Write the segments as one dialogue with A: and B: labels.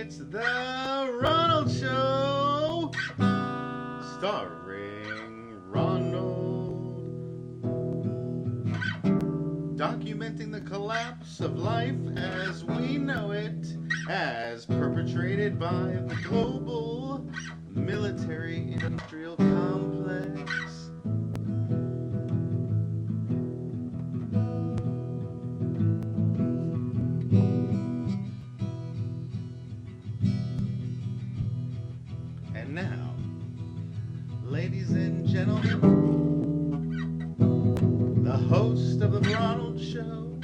A: It's the Ronald Show, starring Ronald, documenting the collapse of life as we know it, as perpetrated by the global military-industrial complex. And now, ladies and gentlemen, the host of the Ronald Show,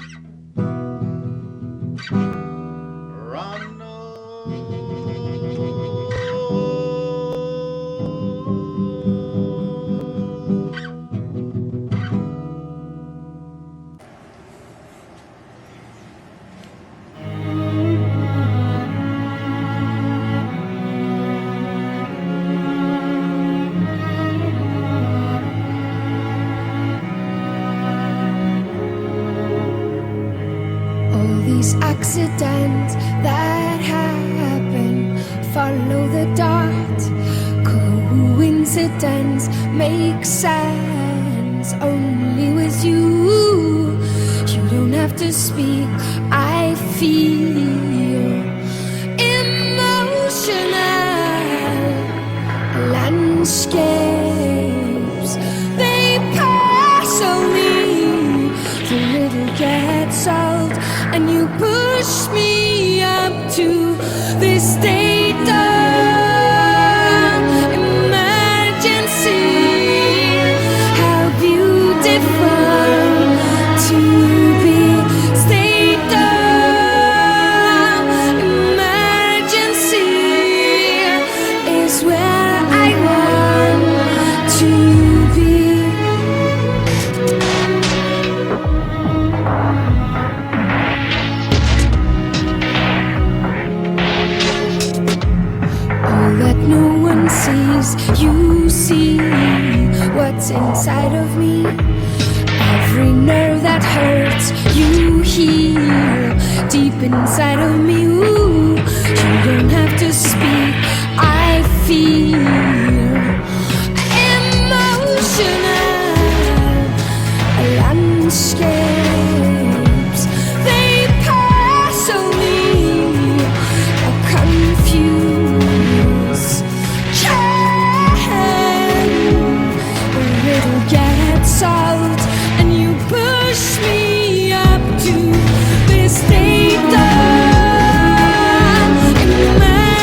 A: Ronald.
B: These accidents that happen follow the dot. Coincidence makes sense only with you. You don't have to speak. I feel emotional landscapes. They pass on me. The riddle gets solved. And you push me up to this state of emergency. How beautiful to be state of emergency is where I want to be. That no one sees, you see what's inside of me. Every nerve that hurts, you heal deep inside of me. Ooh, you don't have to speak. I feel emotional landscapes. They pass on me, confused. Solved, and you push me up to this state of emergency.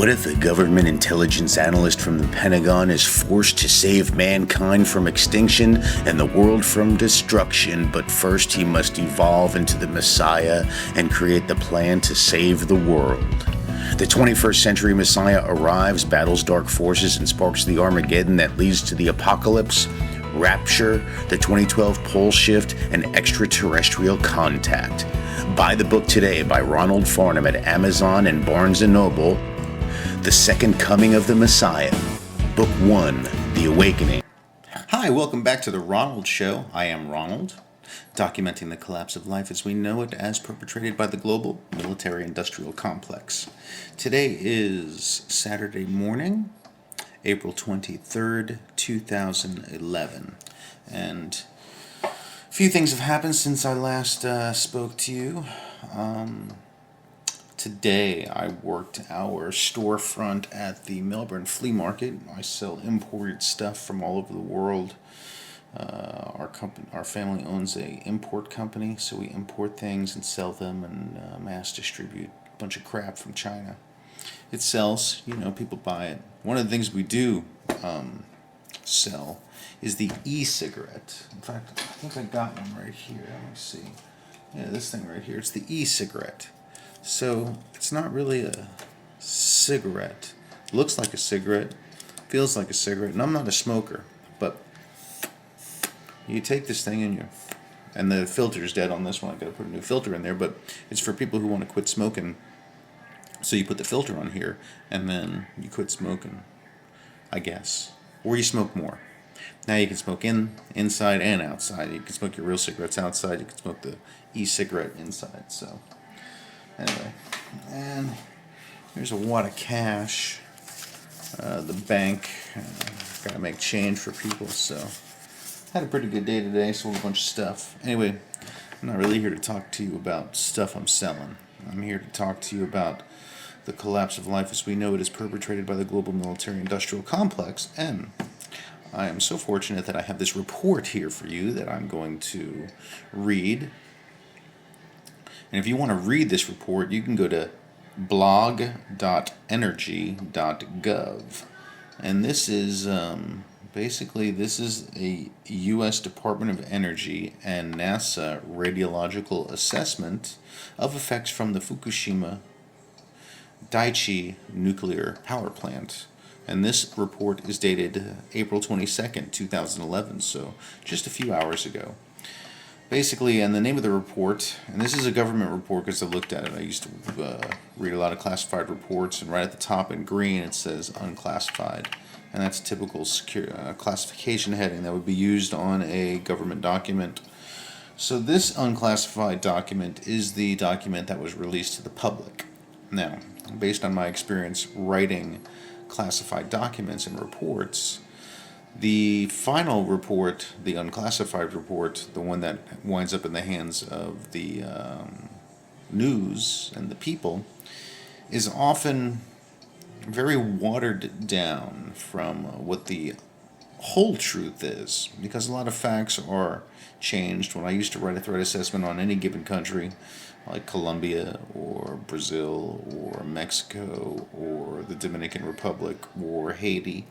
C: What if a government intelligence analyst from the Pentagon is forced to save mankind from extinction and the world from destruction, but first he must evolve into the Messiah and create the plan to save the world? The 21st century Messiah arrives, battles dark forces, and sparks the Armageddon that leads to the apocalypse, rapture, the 2012 pole shift, and extraterrestrial contact. Buy the book today by Ronald at Amazon and Barnes & Noble. The Second Coming of the Messiah, Book 1, The Awakening. Hi, welcome back to The Ronald Show. I am Ronald, documenting the collapse of life as we know it as perpetrated by the global military-industrial complex. Today is Saturday morning, April 23rd, 2011. And a few things have happened since I last spoke to you. Today I worked our storefront at the Melbourne Flea Market. I sell imported stuff from all over the world. Our family owns a import company, so we import things and sell them and mass distribute a bunch of crap from China. It sells, people buy it. One of the things we do sell is the e-cigarette. In fact, I think I got one right here. Let me see. Yeah, this thing right here. It's the e-cigarette. So it's not really a cigarette. It looks like a cigarette, feels like a cigarette, and I'm not a smoker, but you take this thing and the filter's dead on this one. I gotta put a new filter in there, but it's for people who want to quit smoking. So you put the filter on here, and then you quit smoking, I guess, or you smoke more. Now you can smoke inside and outside. You can smoke your real cigarettes outside. You can smoke the e-cigarette inside. So. Anyway, and here's a wad of cash. The bank, got to make change for people, so had a pretty good day today, sold a bunch of stuff. Anyway, I'm not really here to talk to you about stuff I'm selling. I'm here to talk to you about the collapse of life as we know it is perpetrated by the global military-industrial complex, and I am so fortunate that I have this report here for you that I'm going to read. And if you want to read this report, you can go to blog.energy.gov. And this is, this is a U.S. Department of Energy and NASA radiological assessment of effects from the Fukushima Daiichi nuclear power plant. And this report is dated April 22nd, 2011, so just a few hours ago. Basically, and the name of the report, and this is a government report because I looked at it. I used to read a lot of classified reports, and right at the top in green it says unclassified. And that's a typical classification heading that would be used on a government document. So this unclassified document is the document that was released to the public. Now, based on my experience writing classified documents and reports, the final report, the unclassified report, the one that winds up in the hands of the news and the people, is often very watered down from what the whole truth is, because a lot of facts are changed. When I used to write a threat assessment on any given country, like Colombia or Brazil or Mexico or the Dominican Republic or Haiti,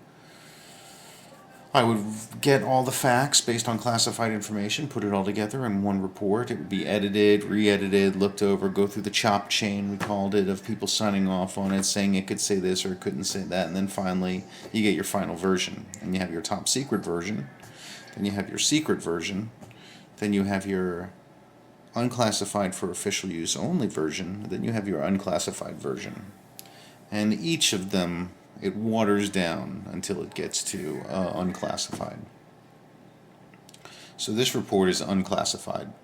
C: I would get all the facts based on classified information, put it all together in one report. It would be edited, re-edited, looked over, go through the chop chain, we called it, of people signing off on it, saying it could say this or it couldn't say that, and then finally you get your final version. And you have your top secret version, then you have your secret version, then you have your unclassified for official use only version, then you have your unclassified version. And each of them, it waters down until it gets to unclassified. So this report is unclassified.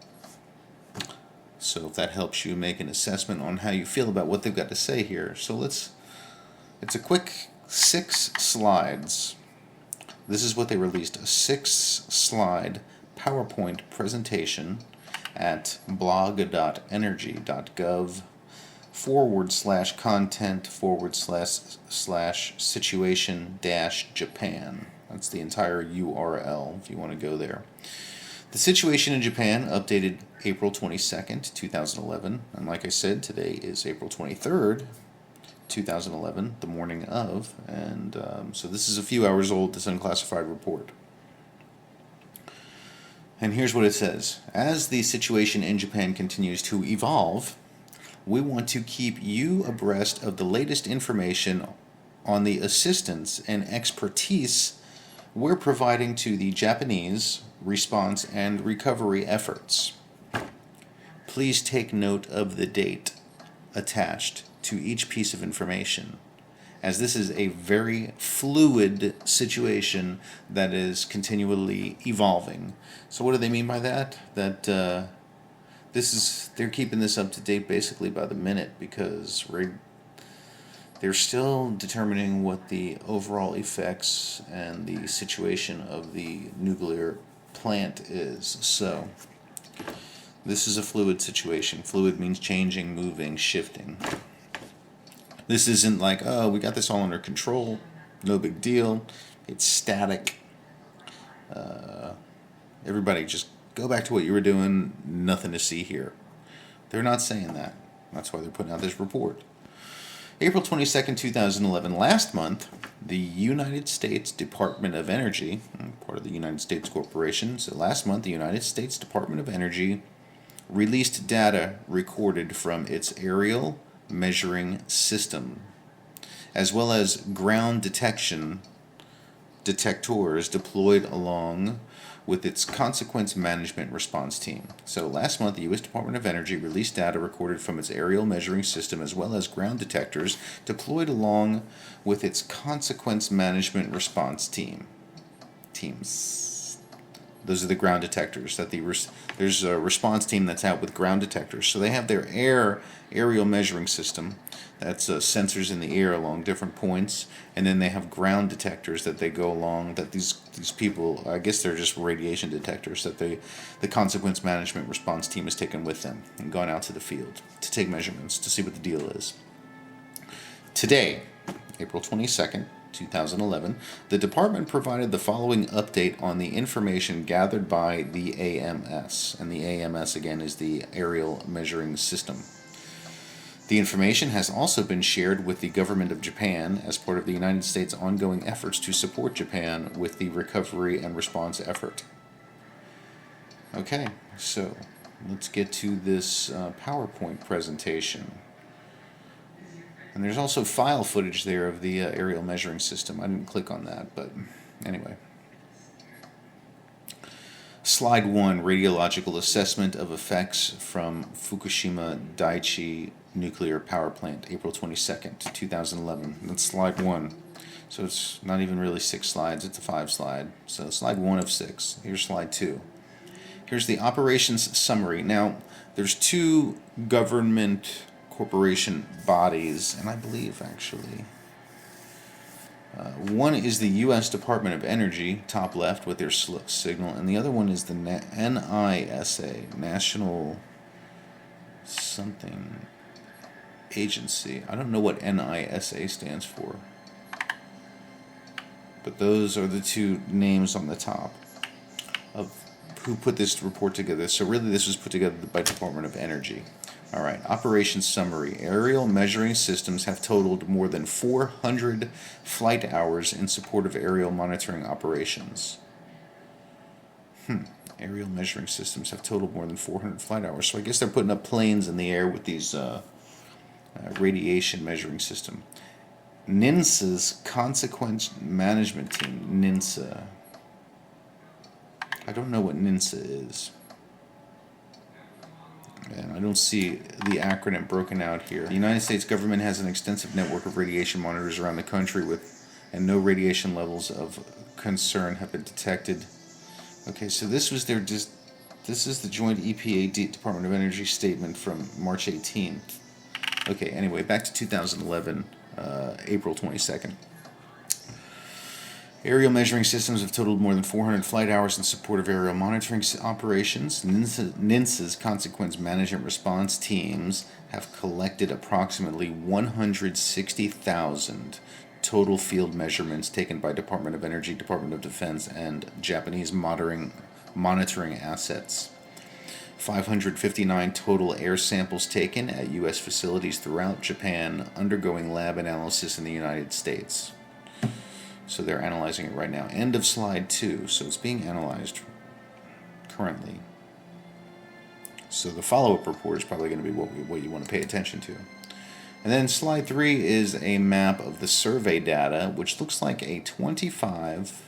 C: So if that helps you make an assessment on how you feel about what they've got to say here. So it's a quick 6 slides. This is what they released, a 6-slide PowerPoint presentation at blog.energy.gov /content/situation-Japan. That's the entire URL if you want to go there. The situation in Japan updated April 22nd, 2011. And like I said, today is April 23rd, 2011, the morning of, and so this is a few hours old, this unclassified report. And here's what it says. As the situation in Japan continues to evolve, we want to keep you abreast of the latest information on the assistance and expertise we're providing to the Japanese response and recovery efforts. Please take note of the date attached to each piece of information, as this is a very fluid situation that is continually evolving. So what do they mean by that? That they're keeping this up to date basically by the minute, because they're still determining what the overall effects and the situation of the nuclear plant is. So this is a fluid situation. Fluid means changing, moving, shifting. This isn't like, oh, we got this all under control, no big deal, it's static. Everybody just go back to what you were doing, nothing to see here. They're not saying that. That's why they're putting out this report. April 22nd, 2011, last month, the United States Department of Energy, part of the United States Corporation, so last month the United States Department of Energy released data recorded from its aerial measuring system, as well as ground detection detectors deployed along with its consequence management response team. So last month, the U.S. Department of Energy released data recorded from its aerial measuring system as well as ground detectors deployed along with its consequence management response teams. Those are the ground detectors. There's a response team that's out with ground detectors. So they have their aerial measuring system. That's sensors in the air along different points, and then they have ground detectors that they go along. That these people, I guess they're just radiation detectors that the consequence management response team has taken with them and gone out to the field to take measurements to see what the deal is. Today, April 22nd, 2011, the department provided the following update on the information gathered by the AMS, and the AMS again is the aerial measuring system. The information has also been shared with the government of Japan as part of the United States' ongoing efforts to support Japan with the recovery and response effort. Okay, so let's get to this PowerPoint presentation. And there's also file footage there of the aerial measuring system. I didn't click on that, but anyway. Slide 1, radiological assessment of effects from Fukushima Daiichi nuclear power plant, April 22nd, 2011. That's slide 1. So it's not even really 6 slides, it's a 5 slide. So slide 1 of 6. Here's slide 2. Here's the operations summary. Now, there's 2 government corporation bodies, and I believe actually one is the U.S. Department of Energy, top left with their signal, and the other one is the NISA, National something agency. I don't know what NISA stands for, but those are the 2 names on the top of who put this report together. So really this was put together by Department of Energy. All right, operations summary. Aerial measuring systems have totaled more than 400 flight hours in support of aerial monitoring operations. Aerial measuring systems have totaled more than 400 flight hours. So I guess they're putting up planes in the air with these radiation measuring system. NINSA's consequence management team. NINSA. I don't know what NINSA is. And I don't see the acronym broken out here. The United States government has an extensive network of radiation monitors around the country and no radiation levels of concern have been detected. Okay, so this was this is the joint EPA Department of Energy statement from March 18th. Okay, anyway, back to 2011, April 22nd. Aerial measuring systems have totaled more than 400 flight hours in support of aerial monitoring operations. NINSA's consequence management response teams have collected approximately 160,000 total field measurements taken by Department of Energy, Department of Defense, and Japanese monitoring assets. 559 total air samples taken at U.S. facilities throughout Japan, undergoing lab analysis in the United States. So they're analyzing it right now. End of slide 2. So it's being analyzed currently. So the follow-up report is probably going to be what you want to pay attention to. And then slide 3 is a map of the survey data, which looks like a 25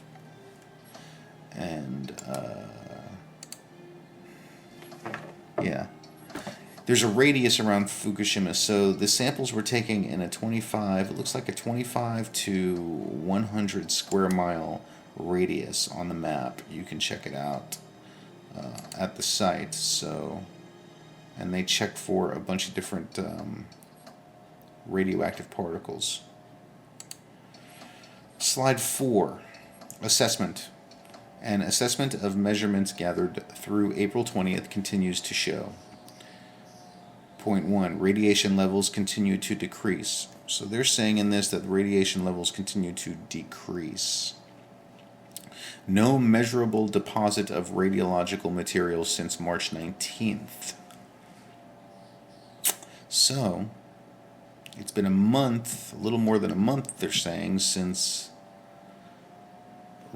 C: and there's a radius around Fukushima. So the samples we're taking in a 25, it looks like a 25 to 100 square mile radius on the map. You can check it out at the site. So, and they check for a bunch of different radioactive particles. Slide 4, assessment. An assessment of measurements gathered through April 20th continues to show. Point 1, radiation levels continue to decrease. So they're saying in this that radiation levels continue to decrease. No measurable deposit of radiological material since March 19th. So, it's been a month, a little more than a month, they're saying, since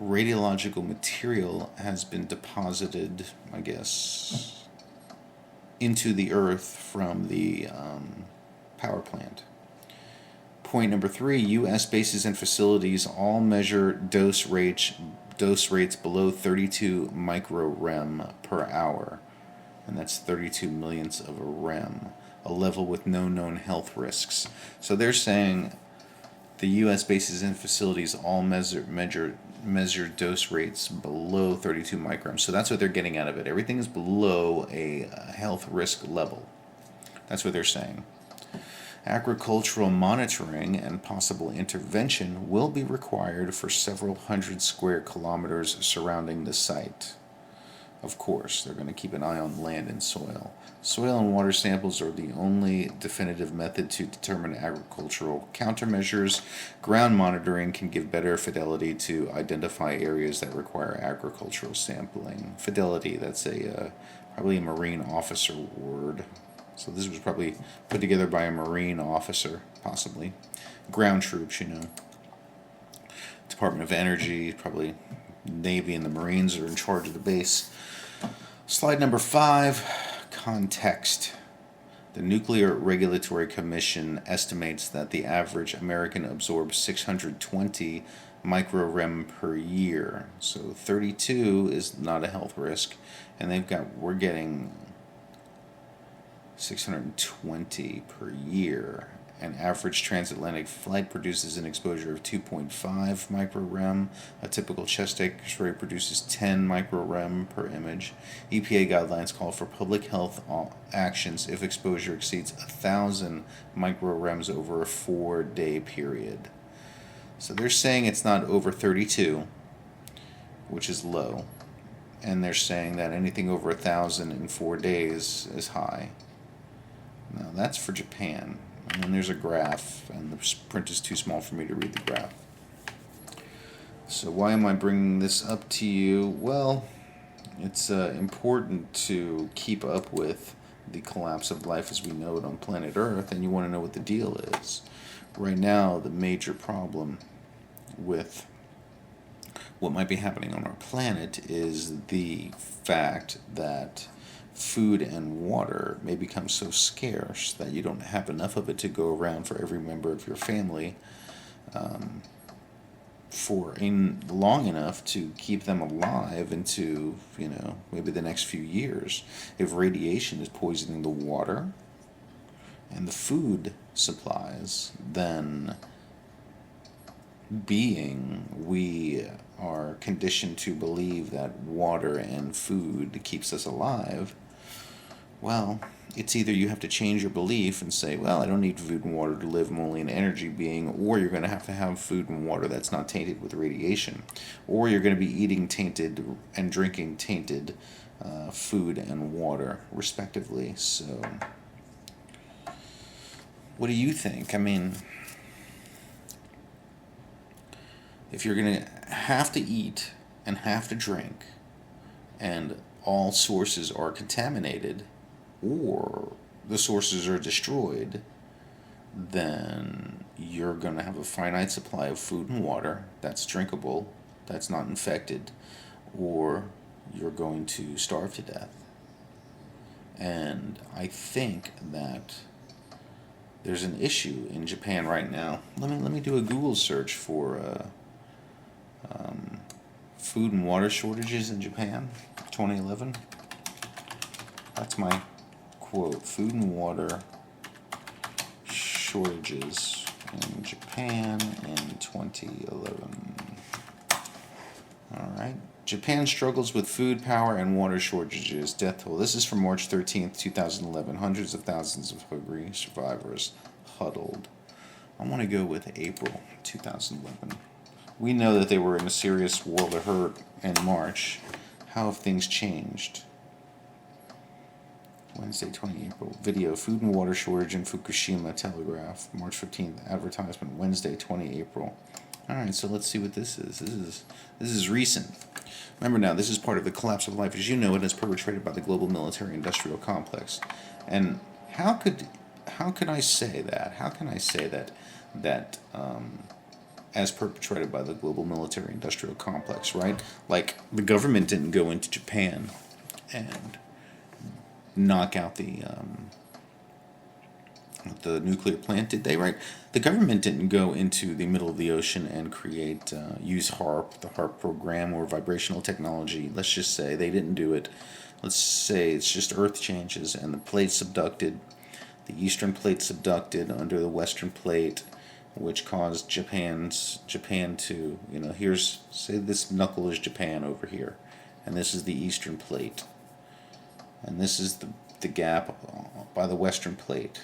C: radiological material has been deposited, I guess, into the earth from the power plant. Point number 3, U.S. bases and facilities all measure dose rates below 32 microrem per hour, and that's 32 millionths of a rem, a level with no known health risks. So they're saying the U.S. bases and facilities all measure dose rates below 32 micrograms. So that's what they're getting out of it. Everything is below a health risk level. That's what they're saying. Agricultural monitoring and possible intervention will be required for several hundred square kilometers surrounding the site. Of course, they're going to keep an eye on land and soil. Soil and water samples are the only definitive method to determine agricultural countermeasures. Ground monitoring can give better fidelity to identify areas that require agricultural sampling. Fidelity, that's probably a Marine officer word. So this was probably put together by a Marine officer, possibly. Ground troops, Department of Energy, probably Navy and the Marines are in charge of the base. Slide number 5, context. The Nuclear Regulatory Commission estimates that the average American absorbs 620 microrem per year. So 32 is not a health risk, and we're getting 620 per year. An average transatlantic flight produces an exposure of 2.5 microrem. A typical chest X-ray produces 10 microrem per image. EPA guidelines call for public health actions if exposure exceeds 1,000 microrems over a 4-day period. So they're saying it's not over 32, which is low. And they're saying that anything over 1,000 in 4 days is high. Now that's for Japan. And then there's a graph, and the print is too small for me to read the graph. So why am I bringing this up to you? Well, it's important to keep up with the collapse of life as we know it on planet Earth, and you want to know what the deal is. Right now, the major problem with what might be happening on our planet is the fact that food and water may become so scarce that you don't have enough of it to go around for every member of your family for long enough to keep them alive into, maybe the next few years. If radiation is poisoning the water and the food supplies, then we are conditioned to believe that water and food keeps us alive. Well, it's either you have to change your belief and say, well, I don't need food and water to live, I'm only an energy being, or you're going to have food and water that's not tainted with radiation, or you're going to be eating tainted and drinking tainted food and water, respectively. So, what do you think? I mean, if you're going to have to eat and have to drink and all sources are contaminated or the sources are destroyed, then you're going to have a finite supply of food and water that's drinkable, that's not infected, or you're going to starve to death. And I think that there's an issue in Japan right now. Let me do a Google search for food and water shortages in Japan, 2011. That's my quote: food and water shortages in Japan in 2011. All right. Japan struggles with food, power, and water shortages. Death toll. This is from March 13th, 2011. Hundreds of thousands of hungry survivors huddled. I want to go with April 2011. We know that they were in a serious world of hurt in March. How have things changed? Wednesday, 20 April. Video: food and water shortage in Fukushima. Telegraph. March 15th. Advertisement. Wednesday, 20 April. All right, so let's see what this is. This is recent. Remember now, this is part of the collapse of life as you know it, as perpetrated by the global military-industrial complex. And how can I say that? How can I say that as perpetrated by the global military-industrial complex, right? Like, the government didn't go into Japan and knock out the nuclear plant, did they? Right? The government didn't go into the middle of the ocean and create, use HARP, the HARP program, or vibrational technology. Let's just say they didn't do it. Let's say it's just Earth changes and the plate subducted, the eastern plate subducted under the western plate, which caused Japan to, here's, say this knuckle is Japan over here, and this is the eastern plate, and this is the gap by the western plate.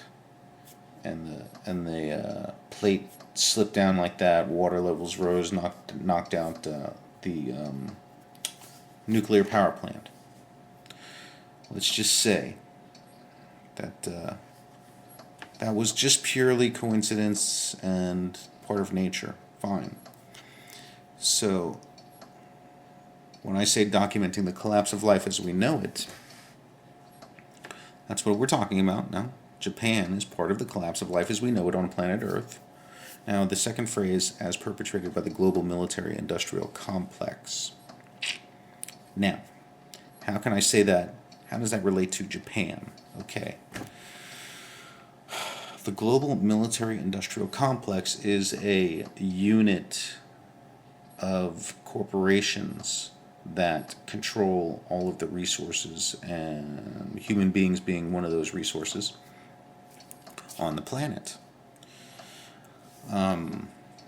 C: And the plate slipped down like that. Water levels rose, knocked out the nuclear power plant. Let's just say that that was just purely coincidence and part of nature. Fine. So when I say documenting the collapse of life as we know it, that's what we're talking about now. Japan is part of the collapse of life as we know it on planet Earth. Now, the second phrase, as perpetrated by the global military-industrial complex. Now, how can I say that? How does that relate to Japan? Okay. The global military-industrial complex is a unit of corporations that control all of the resources, and human beings being one of those resources on the planet.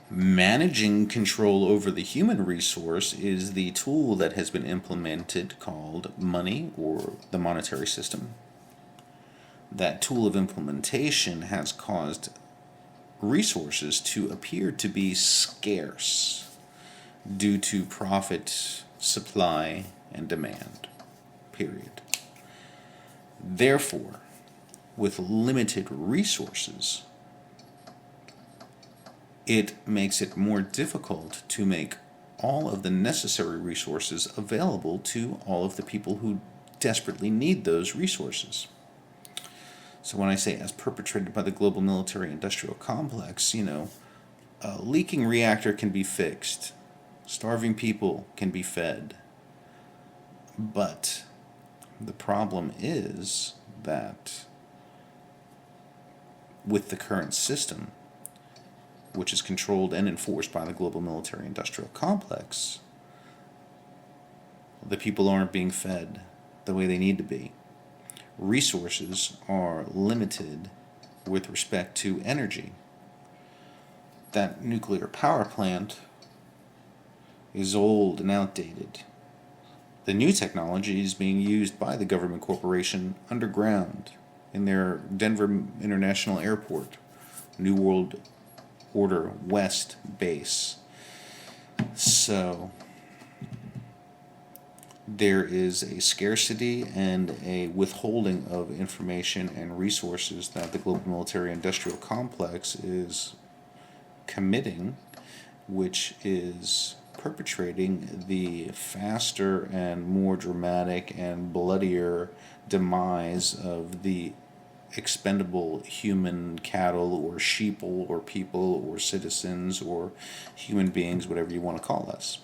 C: Managing control over the human resource is the tool that has been implemented called money, or the monetary system. That tool of implementation has caused resources to appear to be scarce due to profit, supply, and demand. Period. Therefore, with limited resources, it makes it more difficult to make all of the necessary resources available to all of the people who desperately need those resources. So when I say as perpetrated by the global military-industrial complex, a leaking reactor can be fixed, starving people can be fed, but the problem is that with the current system, which is controlled and enforced by the global military-industrial complex, the people aren't being fed the way they need to be. Resources are limited with respect to energy. That nuclear power plant is old and outdated. The new technology is being used by the government corporation underground in their Denver International Airport, New World Order West base. So there is a scarcity and a withholding of information and resources that the global military-industrial complex is committing, which is perpetrating the faster and more dramatic and bloodier demise of the expendable human cattle or sheeple or people or citizens or human beings, whatever you want to call us.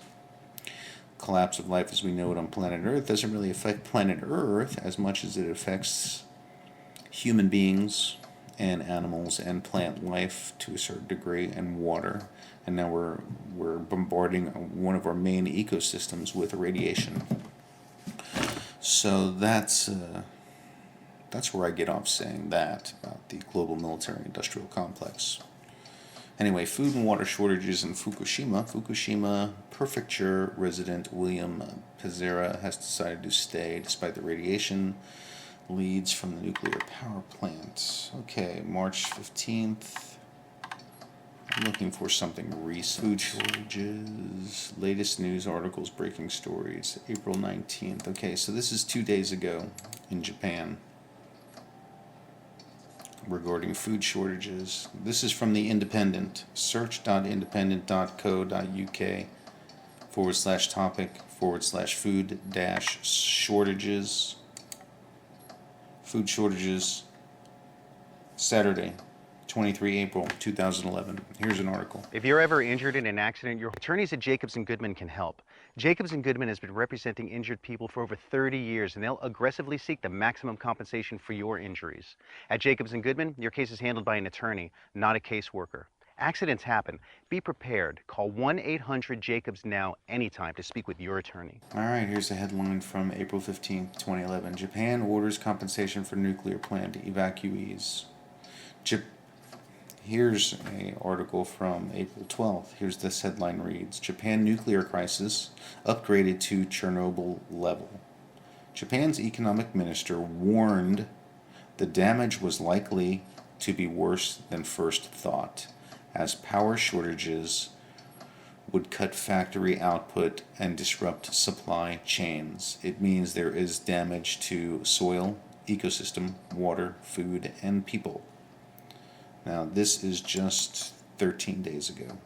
C: Collapse of life as we know it on planet Earth doesn't really affect planet Earth as much as it affects human beings and animals and plant life to a certain degree, and water. And now we're bombarding one of our main ecosystems with radiation. So that's where I get off saying that about the global military-industrial complex. Anyway, food and water shortages in Fukushima. Fukushima prefecture resident William Pereira has decided to stay despite the radiation leads from the nuclear power plant. Okay, March 15th. I'm looking for something recent. Food shortages, latest news articles, breaking stories, April 19th. Okay, so this is 2 days ago in Japan regarding food shortages. This is from The Independent, search.independent.co.uk/topic/food-shortages. Food shortages, Saturday, 23 April 2011. Here's an article.
D: If you're ever injured in an accident, your attorneys at Jacobs & Goodman can help. Jacobs & Goodman has been representing injured people for over 30 years, and they'll aggressively seek the maximum compensation for your injuries. At Jacobs & Goodman, your case is handled by an attorney, not a caseworker. Accidents happen. Be prepared. Call 1-800-JACOBS now anytime to speak with your attorney.
C: All right, here's a headline from April 15th, 2011. Japan orders compensation for nuclear plant evacuees. Here's an article from April 12th. Here's this headline reads, Japan nuclear crisis upgraded to Chernobyl level. Japan's economic minister warned the damage was likely to be worse than first thought, as power shortages would cut factory output and disrupt supply chains. It means there is damage to soil, ecosystem, water, food, and people. Now, this is just 13 days ago.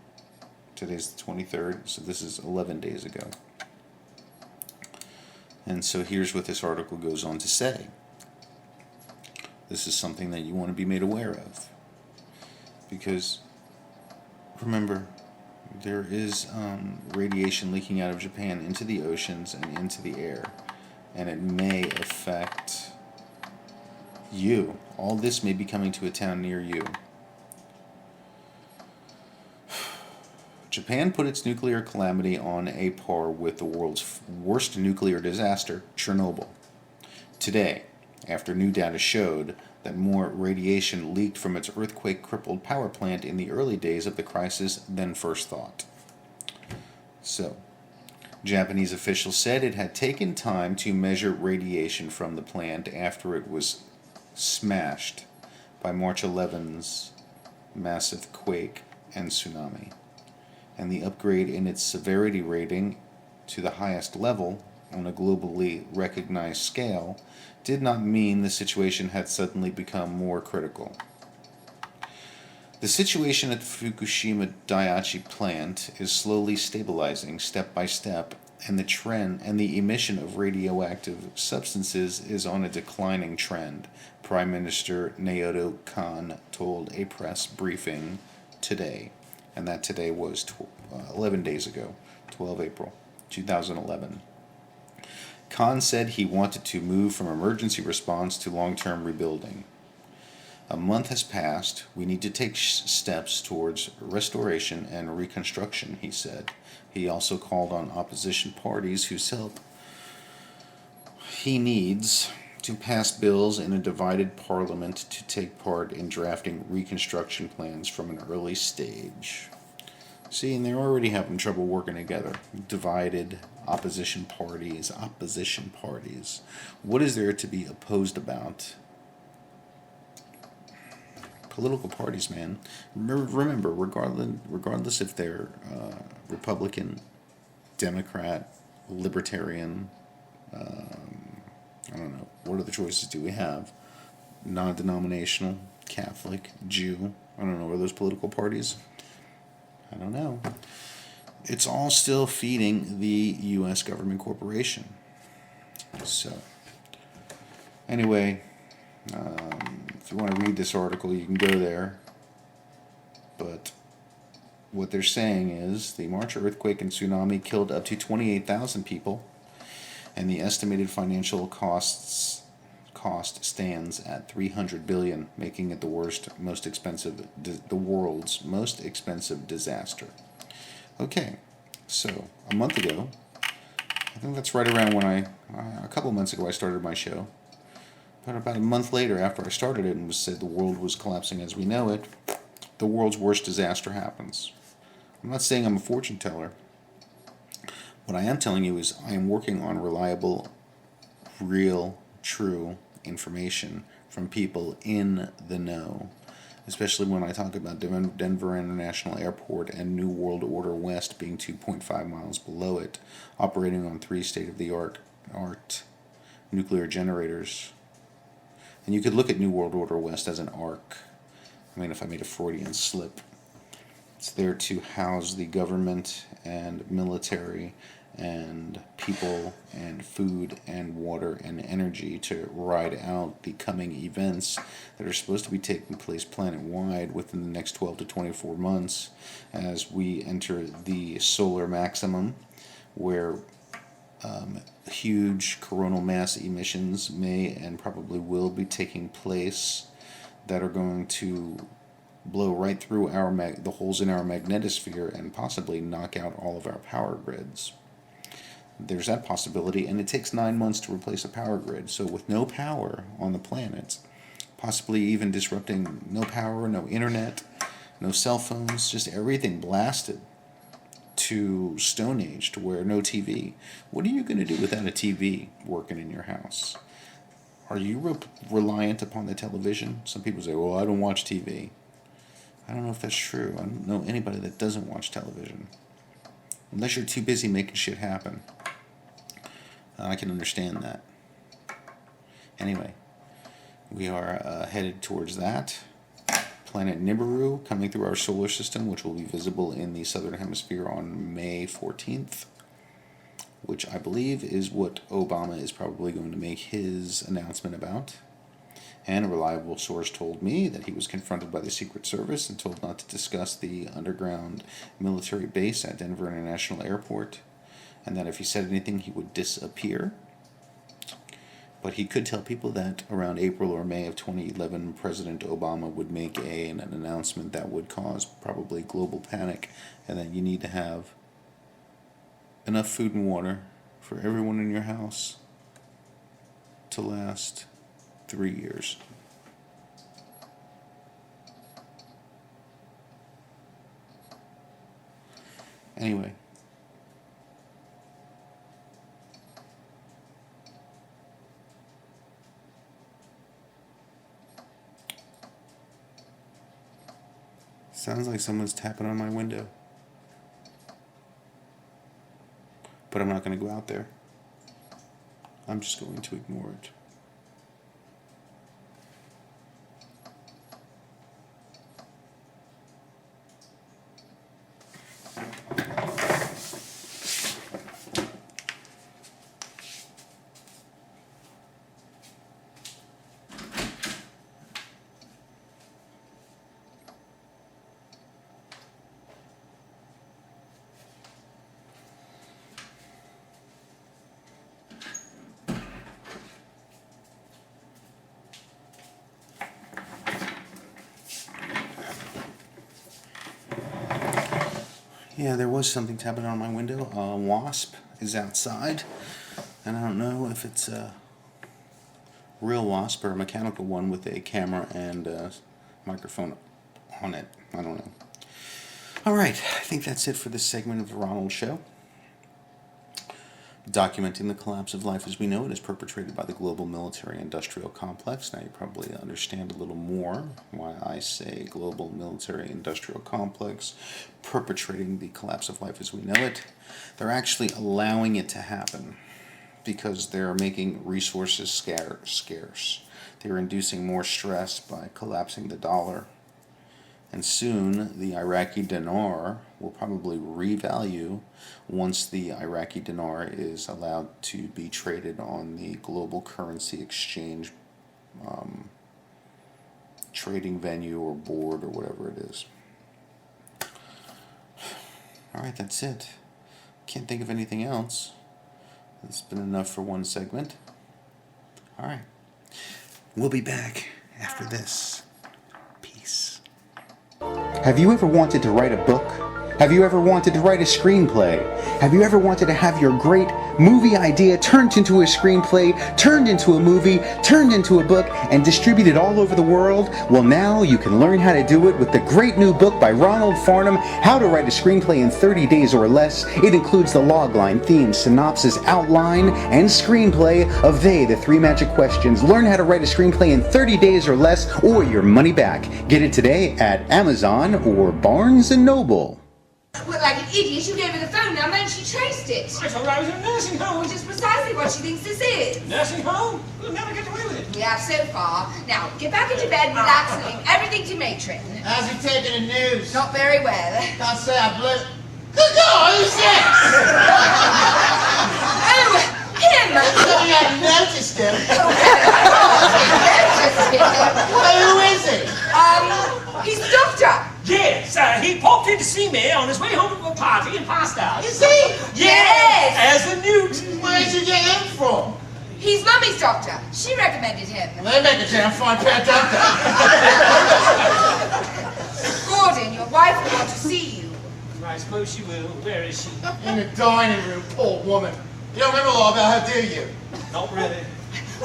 C: Today's the 23rd, so this is 11 days ago. And so here's what this article goes on to say. This is something that you want to be made aware of. Because, remember, there is radiation leaking out of Japan into the oceans and into the air. And it may affect you. All this may be coming to a town near you. Japan put its nuclear calamity on a par with the world's worst nuclear disaster, Chernobyl. Today, after new data showed that more radiation leaked from its earthquake-crippled power plant in the early days of the crisis than first thought. So, Japanese officials said it had taken time to measure radiation from the plant after it was smashed by March 11's massive quake and tsunami. And the upgrade in its severity rating to the highest level on a globally recognized scale did not mean the situation had suddenly become more critical. The situation at the Fukushima Daiichi plant is slowly stabilizing step by step, and the emission of radioactive substances is on a declining trend, Prime Minister Naoto Kan told a press briefing today. And that today was 11 days ago, 12 April 2011. Khan said he wanted to move from emergency response to long-term rebuilding. A month has passed. We need to take steps towards restoration and reconstruction, he said. He also called on opposition parties whose help he needs to pass bills in a divided parliament to take part in drafting reconstruction plans from an early stage. See, and they're already having trouble working together. Divided opposition parties. What is there to be opposed about? Political parties, man. Remember, regardless if they're Republican, Democrat, Libertarian, I don't know, what other choices do we have? Non-denominational, Catholic, Jew, I don't know, are those political parties? I don't know. it's all still feeding the U.S. government corporation. So, anyway, if you want to read this article, you can go there. But what they're saying is the March earthquake and tsunami killed up to 28,000 people, and the estimated financial cost stands at $300 billion, making it the world's most expensive disaster. Okay, so a month ago, I think that's right around when a couple months ago I started my show. But about a month later, after I started it and was said the world was collapsing as we know it, the world's worst disaster happens. I'm not saying I'm a fortune teller. What I am telling you is I am working on reliable, real, true information from people in the know. Especially when I talk about Denver International Airport and New World Order West being 2.5 miles below it, operating on 3 state-of-the-art nuclear generators. And you could look at New World Order West as an ark. I mean, if I made a Freudian slip. It's there to house the government and military and people and food and water and energy to ride out the coming events that are supposed to be taking place planet-wide within the next 12 to 24 months as we enter the solar maximum, where huge coronal mass emissions may and probably will be taking place that are going to blow right through the holes in our magnetosphere and possibly knock out all of our power grids. There's that possibility, and it takes 9 months to replace a power grid. So with no power on the planet, possibly even disrupting no power, no internet, no cell phones, just everything blasted to Stone Age, to where no TV. What are you going to do without a TV working in your house? Are you reliant upon the television? Some people say, well, I don't watch TV. I don't know if that's true. I don't know anybody that doesn't watch television. Unless you're too busy making shit happen. I can understand that. Anyway, we are headed towards that. Planet Nibiru coming through our solar system, which will be visible in the southern hemisphere on May 14th, which I believe is what Obama is probably going to make his announcement about. And a reliable source told me that he was confronted by the Secret Service and told not to discuss the underground military base at Denver International Airport, and that if he said anything, he would disappear. But he could tell people that around April or May of 2011, President Obama would make an announcement that would cause probably global panic, and that you need to have enough food and water for everyone in your house to last 3 years. Anyway. Sounds like someone's tapping on my window. But I'm not going to go out there. I'm just going to ignore it. Yeah, there was something tapping on my window. A wasp is outside, and I don't know if it's a real wasp or a mechanical one with a camera and a microphone on it. I don't know. All right, I think that's it for this segment of the Ronald Show. Documenting the collapse of life as we know it is perpetrated by the global military-industrial complex. Now you probably understand a little more why I say global military-industrial complex perpetrating the collapse of life as we know it. They're actually allowing it to happen because they're making resources scarce. They're inducing more stress by collapsing the dollar And soon the Iraqi dinar will probably revalue once the Iraqi dinar is allowed to be traded on the global currency exchange trading venue or board or whatever it is. Alright, that's it. Can't think of anything else. It's been enough for one segment. Alright. We'll be back after this. Peace. Have you ever wanted to write a book? Have you ever wanted to write a screenplay? Have you ever wanted to have your great movie idea turned into a screenplay, turned into a movie, turned into a book, and distributed all over the world? Well, now you can learn how to do it with the great new book by Ronald, How to Write a Screenplay in 30 Days or Less. It includes the logline, theme, synopsis, outline, and screenplay of the three magic questions. Learn how to write a screenplay in 30 days or less, or your money back. Get it today at Amazon or Barnes & Noble.
E: Well, like an idiot, you gave her the phone number and she traced it.
F: I told her I was in a nursing home.
E: Which is precisely what she thinks this is.
F: Nursing home? We'll never get away with it.
E: We have so far. Now, get back into bed, relax, and leave everything to Matron.
G: How's he taking the news?
E: Not very well.
G: Can't say I blew. Good God, who's this?
E: Oh, him!
G: I hadn't noticed him. Well, who is he?
E: He's the doctor.
F: Yes, he popped in to see me on his way home from a party and passed out.
G: Is he?
E: Yes!
F: As a newt.
G: Where'd you get him from?
E: He's Mummy's doctor. She recommended him.
G: They make a damn fine pair doctor.
E: Gordon, your wife will want to see you.
F: I suppose she will. Where is she?
G: In the dining room, poor woman. You don't remember a lot about her, do you?
F: Not really.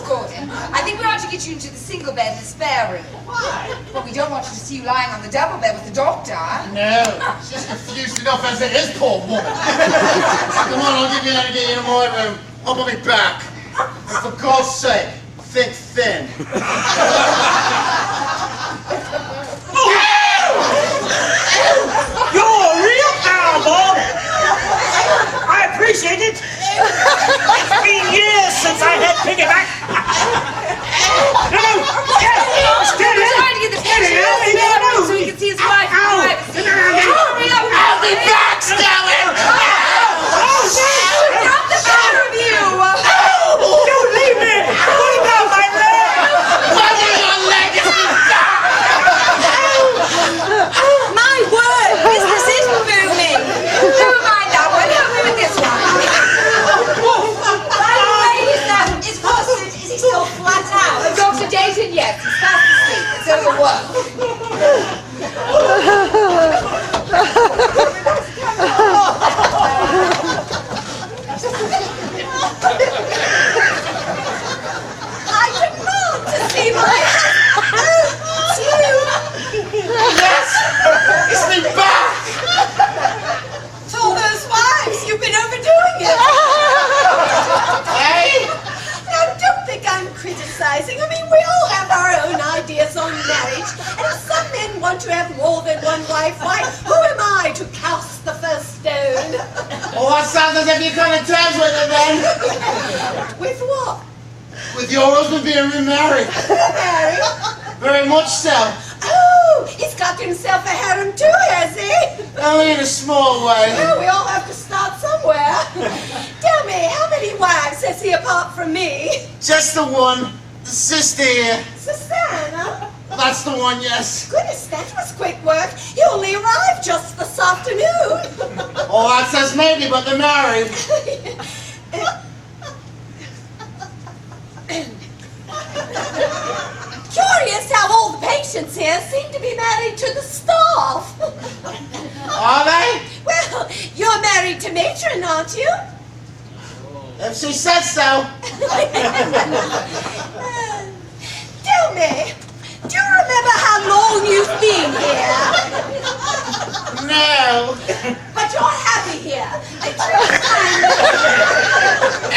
E: Gordon, I think we ought to get you into the single bed in the spare room.
F: Why?
E: Well, we don't want you to see you lying on the double bed with the doctor.
G: No, she's confused enough as it is, poor woman. Come on, I'll give you that to get you in my room. I'll be back. And for God's sake, think thin.
F: You're a real pal, Bob. I appreciate it. It's been years since I had piggyback. No, steady.
E: We're trying to get the patient in the spare room so he can see his wife in privacy. Hurry up!
G: I'll be back, Stalin!
E: What's the matter with you?
F: Don't leave me. What about my leg?
G: Mother, your leg is
E: My word! Business is booming! Never mind that one. Help me with this one. By the way, is Constant, is he still flat out? Dr. Dayton, yes. He's fast asleep. It's overworked. I demand to see my
G: Yes! It's me back!
E: To all those wives, you've been overdoing it.
G: Hey!
E: Now, don't think I'm criticizing. I mean, we all have our own ideas on marriage. And if some men want to have more than one wife, why, who am I to cast the first stone?
G: Well, that sounds as if you're coming to terms with it then.
E: With what?
G: With your husband being remarried.
E: Married?
G: Very much so.
E: Oh, he's got himself a harem too, has he?
G: Only in a small way.
E: Well, we all have to start somewhere. Tell me, how many wives has he apart from me?
G: Just the one. The sister here.
E: Susanna?
G: That's the one, yes.
E: Goodness, that was quick work. He only arrived just this afternoon.
G: Oh, that says maybe, but they're married.
E: Curious how all the patients here seem to be married to the staff.
G: Are they?
E: Well, you're married to Matron, aren't you?
G: If she says so.
E: Tell me, do you remember how long you've been here?
G: No.
E: But you're happy here.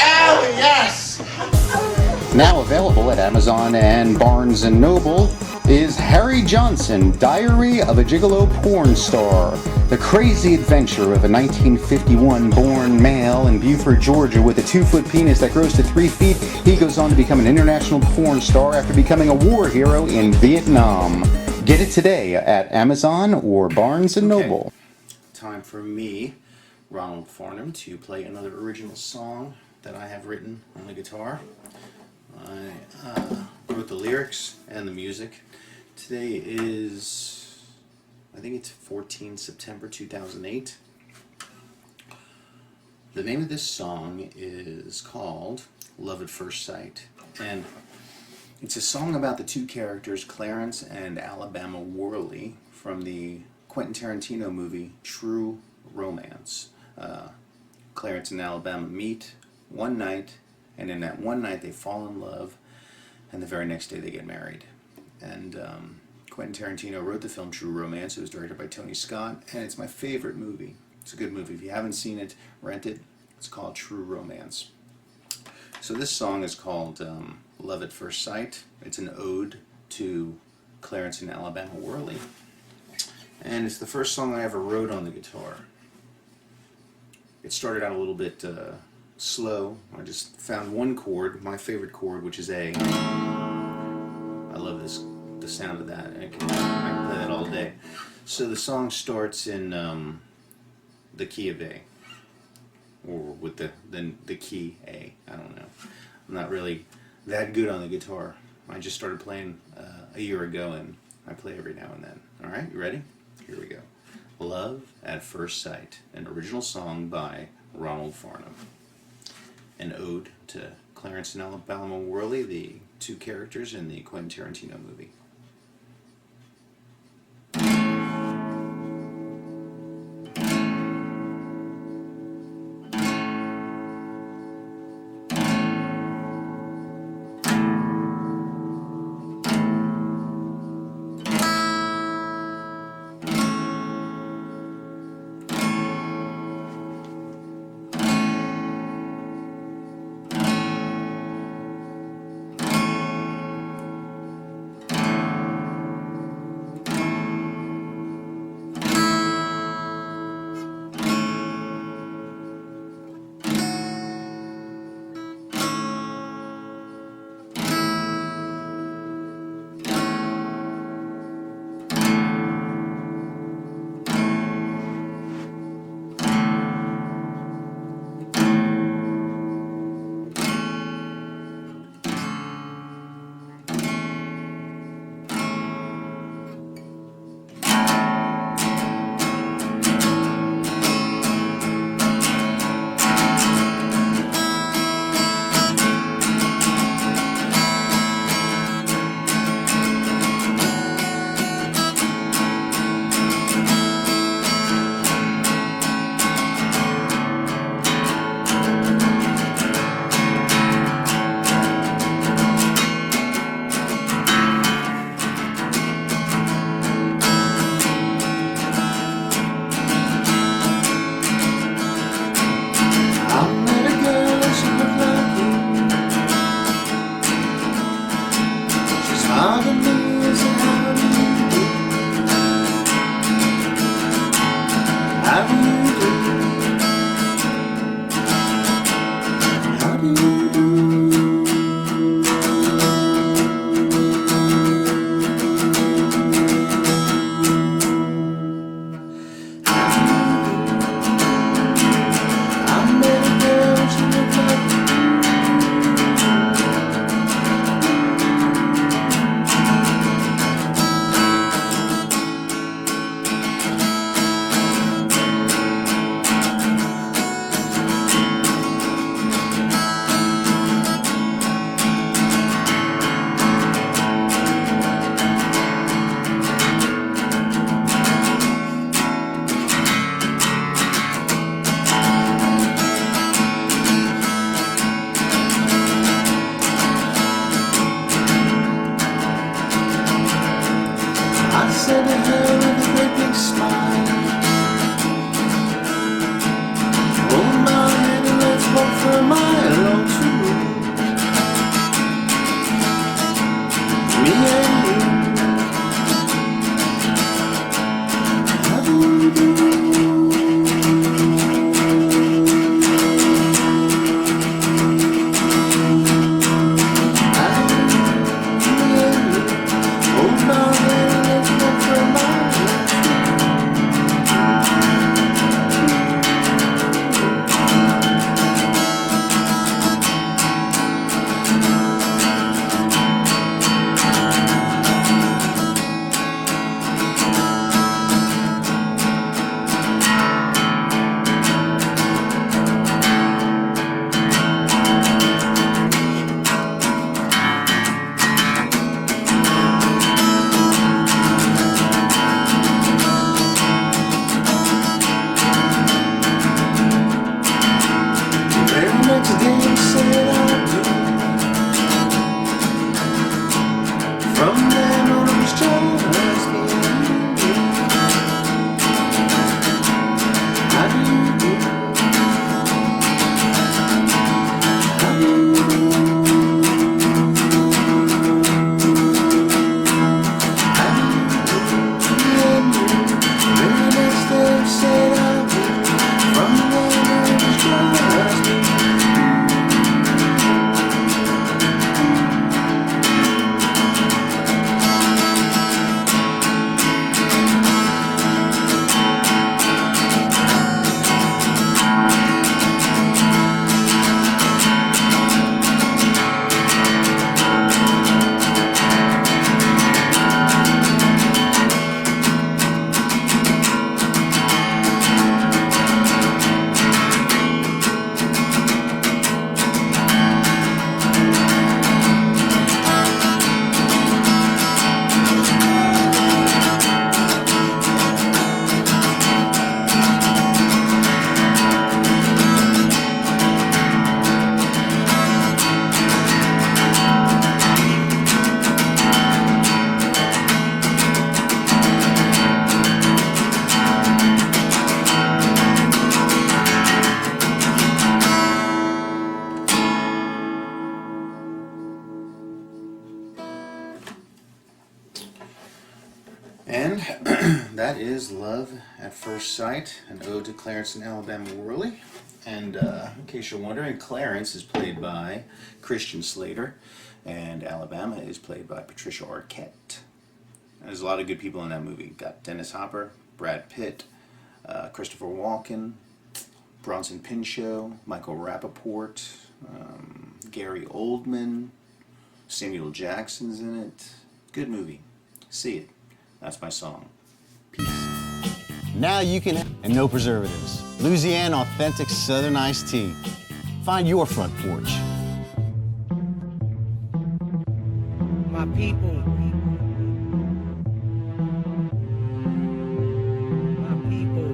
G: Oh, yes.
C: Now available at Amazon and Barnes & Noble is Harry Johnson, Diary of a Gigolo Porn Star. The crazy adventure of a 1951-born male in Beaufort, Georgia with a 2-foot penis that grows to 3 feet. He goes on to become an international porn star after becoming a war hero in Vietnam.
A: Get it today at Amazon or Barnes & Noble.
C: Time for me, Ronald Farnham, to play another original song that I have written on the guitar. I wrote the lyrics and the music. Today is, I think it's 14 September 2008. The name of this song is called Love at First Sight, and it's a song about the two characters, Clarence and Alabama Worley, from the Quentin Tarantino movie True Romance. Clarence and Alabama meet one night, and in that one night they fall in love, and the very next day they get married. And Quentin Tarantino wrote the film True Romance. It was directed by Tony Scott, and it's my favorite movie. It's a good movie. If you haven't seen it, rent it. It's called True Romance. So this song is called Love at First Sight. It's an ode to Clarence and Alabama Worley. And it's the first song I ever wrote on the guitar. It started out a little bit slow. I just found one chord, my favorite chord, which is A. I love the sound of that. I can play that all day. So the song starts in the key of A, or with the key A. I don't know. I'm not really that good on the guitar. I just started playing a year ago, and I play every now and then. All right, you ready? Here we go. Love at First Sight, an original song by Ronald Farnham. An ode to Clarence and Alabama Worley, the two characters in the Quentin Tarantino movie. That is Love at First Sight, an ode to Clarence and Alabama Worley. And in case you're wondering, Clarence is played by Christian Slater, and Alabama is played by Patricia Arquette. There's a lot of good people in that movie. Got Dennis Hopper, Brad Pitt, Christopher Walken, Bronson Pinchot, Michael Rappaport, Gary Oldman, Samuel Jackson's in it. Good movie. See it. That's my song. Peace.
H: Now you can, and no preservatives. Louisiana authentic Southern iced tea. Find your front porch.
I: My people. My people.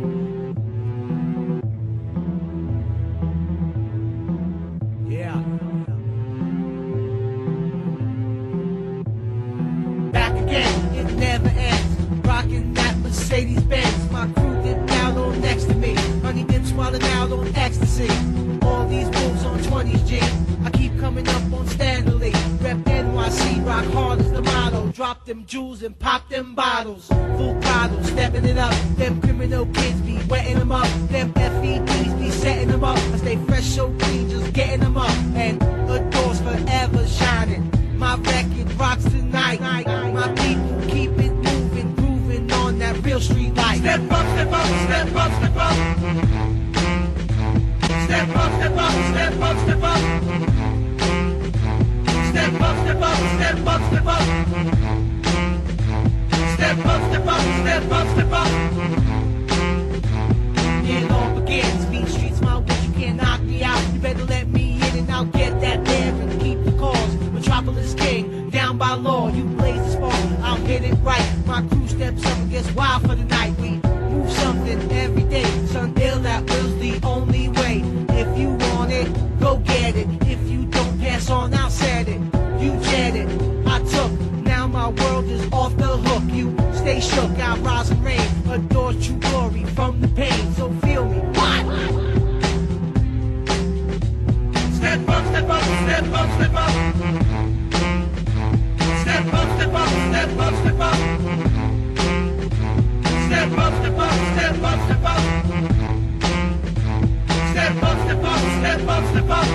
I: Yeah. Back again, it never ends. Rocking that Mercedes-Benz. My crew dipped out on next to me. Honey dip swallowed out on ecstasy. All these moves on 20s, G. I keep coming up on Stanley. Rep NYC, rock hard is the motto. Drop them jewels and pop them bottles. Full throttle, stepping it up. Them criminal kids be wetting them up. Them FEDs be setting them up. I stay fresh so clean, just getting them up. And the doors forever shining. My record rocks tonight. My people keep it moving, grooving on that real street life. Step up, step up, step up, step up. Step up, step up, step up, step up. Step up, step up, step up, step up. Step up, step up, step up, step up. It all begins. Mean streets, my way, you can't knock me out. You better let me in and I'll get that there and keep the cause. Metropolis King, down by law. You blaze the spark, I'll hit it right. My crew steps up and gets wild for the night. We move something every day. Son, ill that will's the only way. If you want it, go get it. If you don't pass on, I'll set it. You jet it, I took. Now my world is off the hook. You stay shook, I rise and rain. Adore true glory from the pain. So feel me. What? Step up, step up, step up, step up. Step up, step up, step up, step up. Step up, step up, step up, step up. Step up, step up, step up, step up.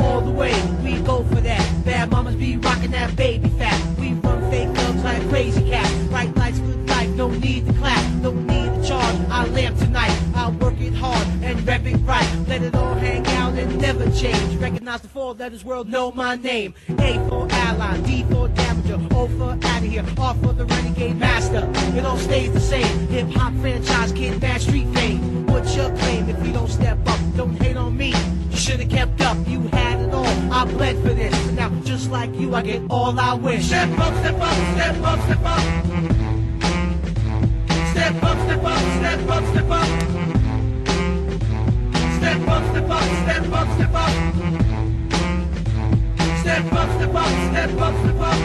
I: All the way, we go for that. Bad mamas be rocking that baby fat. We run fake thugs like crazy cats. Bright lights, good life, no need to clap, no need to charge. I lamp tonight, I'll work it hard and rep it right. Let it all hang out and never change. Recognize the 4 letters, world know my name. A for ally, D for damager, O for out of here, R for the renegade master. It all stays the same. Hip hop franchise, kid, mad street fame. What's your claim if you don't step up? Don't hate on me. You should have kept up. You had it all. I bled for this. And now, just like you, I get all I wish. Step up, step up, step up, step up. Step up, step up, step up, step up. Step up, step up, step up, step up. Step up, step up, step up, step up.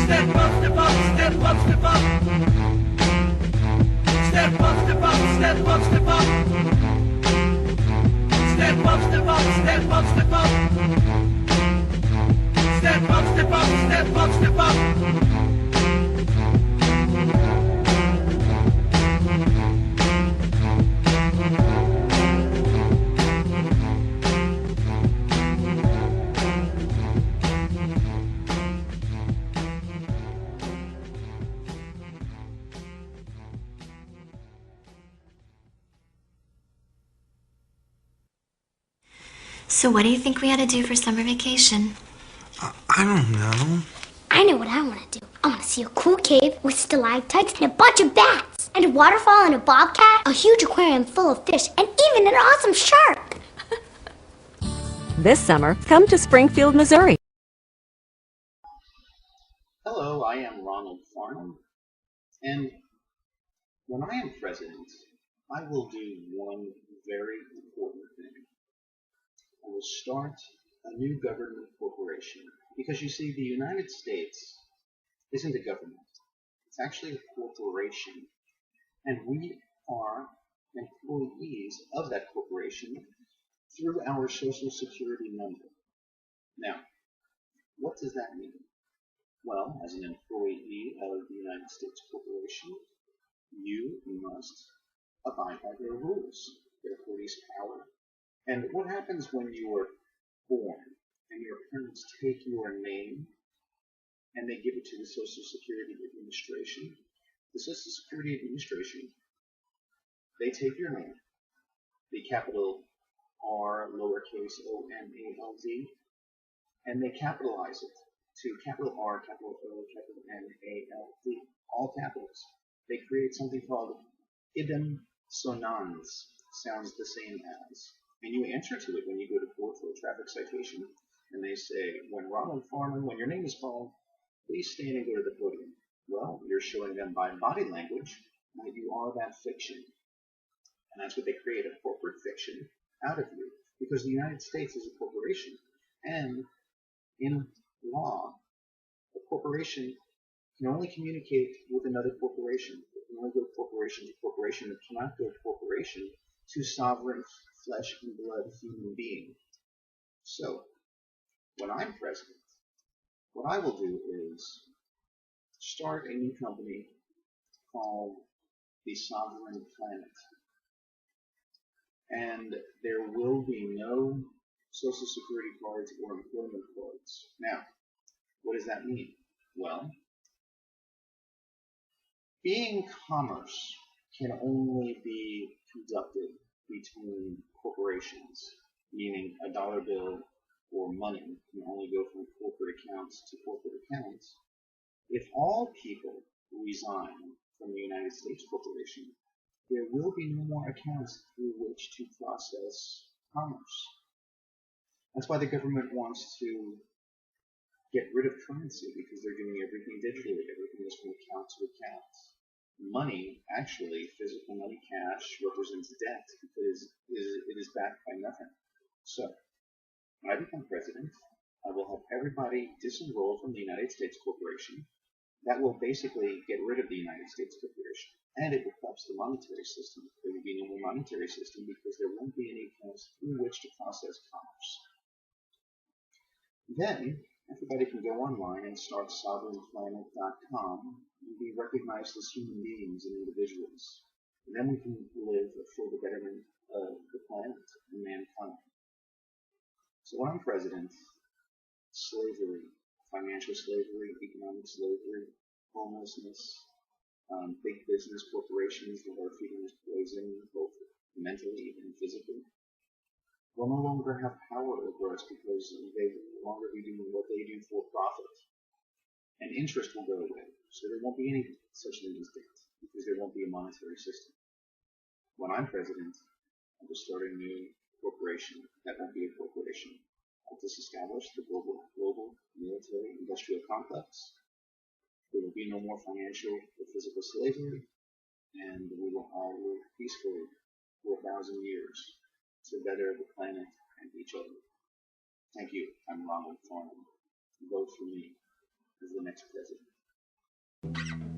I: Step up, step up, step up, step up. Step up, step up, step up, step up. Step up, step up, step up, step up. Step up, step up, step up, step up.
J: So what do you think we ought to do for summer vacation?
K: I don't know.
L: I know what I want to do. I want to see a cool cave with stalactites and a bunch of bats. And a waterfall and a bobcat, a huge aquarium full of fish, and even an awesome shark.
M: This summer, come to Springfield, Missouri.
C: Hello, I am Ronald Farnham, and when I am president, I will do one very important thing. I will start a new government corporation, because you see, the United States isn't a government. It's actually a corporation, and we are employees of that corporation through our Social Security number. Now, what does that mean? Well, as an employee of the United States Corporation, you must abide by their rules, their police power. And what happens when you are born and your parents take your name and they give it to the Social Security Administration? The Social Security Administration, they take your name, the capital R, lowercase O-N-A-L-D, and they capitalize it to capital R, capital O, capital N-A-L-D, all capitals. They create something called idem sonans, sounds the same as. And you answer to it when you go to court for a traffic citation, and they say, when Ronald Foreman, when your name is called, please stand and go to the podium. Well, you're showing them by body language that you are that fiction. And that's what they create, a corporate fiction out of you. Because the United States is a corporation. And in law, a corporation can only communicate with another corporation. It can only go corporation to corporation. It cannot go corporation to sovereign flesh and blood human being. So, when I'm president, what I will do is start a new company called the Sovereign Planet. And there will be no Social Security cards or employment cards. Now, what does that mean? Well, being commerce can only be conducted between corporations, meaning a dollar bill or money can only go from corporate accounts to corporate accounts. If all people resign from the United States Corporation, there will be no more accounts through which to process commerce. That's why the government wants to get rid of currency, because they're doing everything digitally. Everything is from account to account. Money, actually, physical money, cash, represents debt because it is backed by nothing. So, when I become president, I will help everybody disenroll from the United States Corporation. That will basically get rid of the United States Corporation. And it will collapse the monetary system. There will be no more monetary system because there won't be any accounts through which to process commerce. Then, everybody can go online and start sovereignplanet.com and be recognized as human beings and individuals. And then we can live for the betterment of the planet and mankind. So when I'm president, slavery, financial slavery, economic slavery, homelessness, big business corporations that are feeding us poison, both mentally and physically, will no longer have power over us because they will no longer be doing what they do for profit. And interest will go away. So there won't be any such thing as debt because there won't be a monetary system. When I'm president, I will start a new corporation that won't be a corporation. I'll disestablish the global military industrial complex. There will be no more financial or physical slavery, and we will all live peacefully for 1,000 years to better the planet and each other. Thank you. I'm Ronald. Vote for me as the next president.